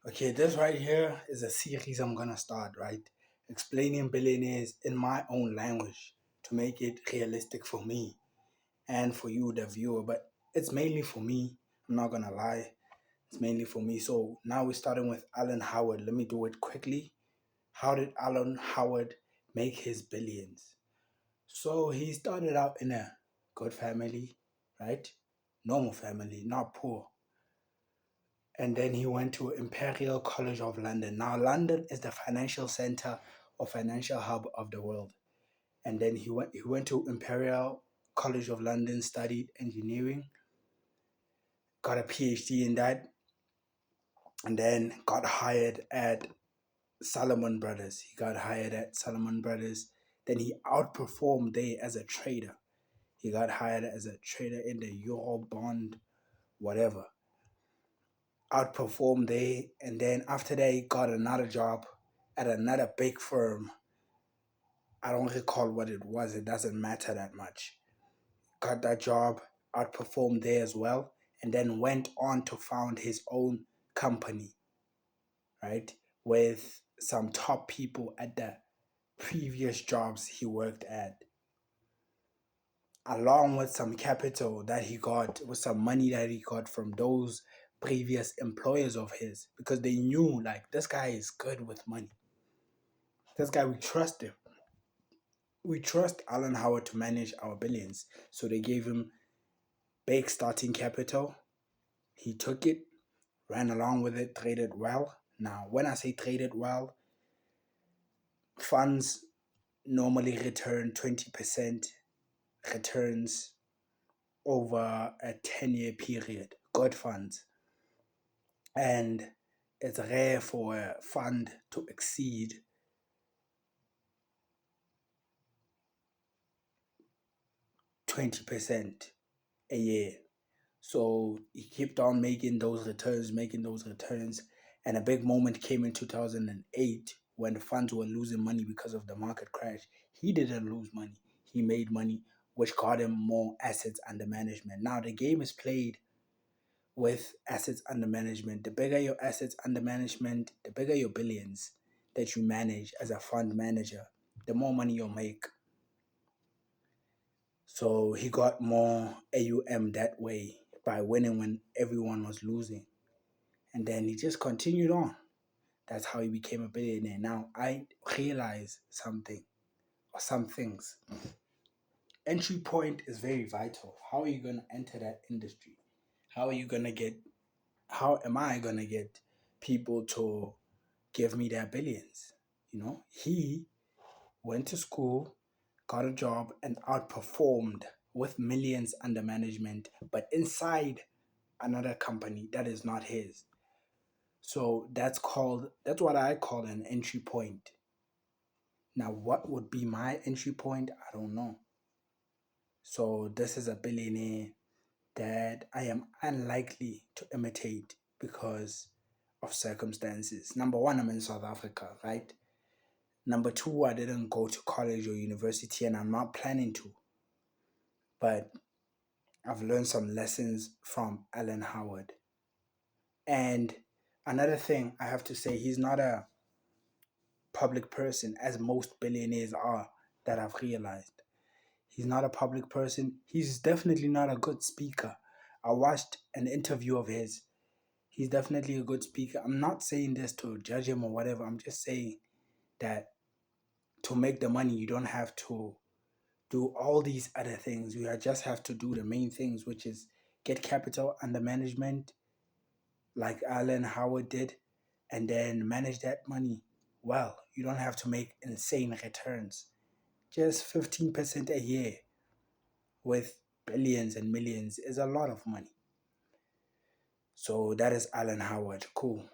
Okay, this right here is a series I'm gonna start, right? Explaining billionaires in my own language to make it realistic for me and for you, the viewer. But it's mainly for me. I'm not gonna lie. It's mainly for me. So now we're starting with Alan Howard. Let me do it quickly. How did Alan Howard make his billions? So he started out in a good family, right? Normal family, not poor, and then he went to Imperial College of London. Now, London is the financial center or financial hub of the world. And then he went to Imperial College of London, studied engineering, got a PhD in that, and then got hired at Salomon Brothers. He got hired at Salomon Brothers. Then he outperformed there as a trader. He got hired as a trader in the Euro bond, whatever. Outperformed there, and then after that, he got another job at another big firm. I don't recall what it was. It doesn't matter that much. Got that job, outperformed there as well, and then went on to found his own company, right? With some top people at the previous jobs he worked at, along with some capital that he got, with some money that he got from those previous employers of his, because they knew like this guy is good with money. This guy, we trust him. We trust Alan Howard to manage our billions. So they gave him big starting capital. He took it, ran along with it, traded well. Now, when I say traded well, funds normally return 20% returns over a 10-year period. Good funds. And it's rare for a fund to exceed 20% a year. So he kept on making those returns. And a big moment came in 2008 when the funds were losing money because of the market crash. He didn't lose money, he made money, which got him more assets under management. Now, the game is played with assets under management. The bigger your assets under management, the bigger your billions that you manage as a fund manager, the more money you'll make. So he got more AUM that way by winning when everyone was losing. And then he just continued on. That's how he became a billionaire. Now I realize something or some things. Entry point is very vital. How are you gonna enter that industry? How are you gonna get how am I gonna get people to give me their billions? He went to school, got a job, and outperformed with millions under management, but inside another company that is not his. So that's what I call an entry point. Now, what would be my entry point? I don't know. So this is a billionaire that I am unlikely to imitate because of circumstances. Number one, I'm in South Africa, right? Number two, I didn't go to college or university and I'm not planning to. But I've learned some lessons from Alan Howard. And another thing I have to say, he's not a public person as most billionaires are that I've realized. He's not a public person. He's definitely not a good speaker. I watched an interview of his. He's definitely a good speaker. I'm not saying this to judge him or whatever. I'm just saying that to make the money, you don't have to do all these other things. You just have to do the main things, which is get capital under management, like Alan Howard did, and then manage that money well. You don't have to make insane returns. Just 15% a year with billions and millions is a lot of money. So that is Alan Howard. Cool.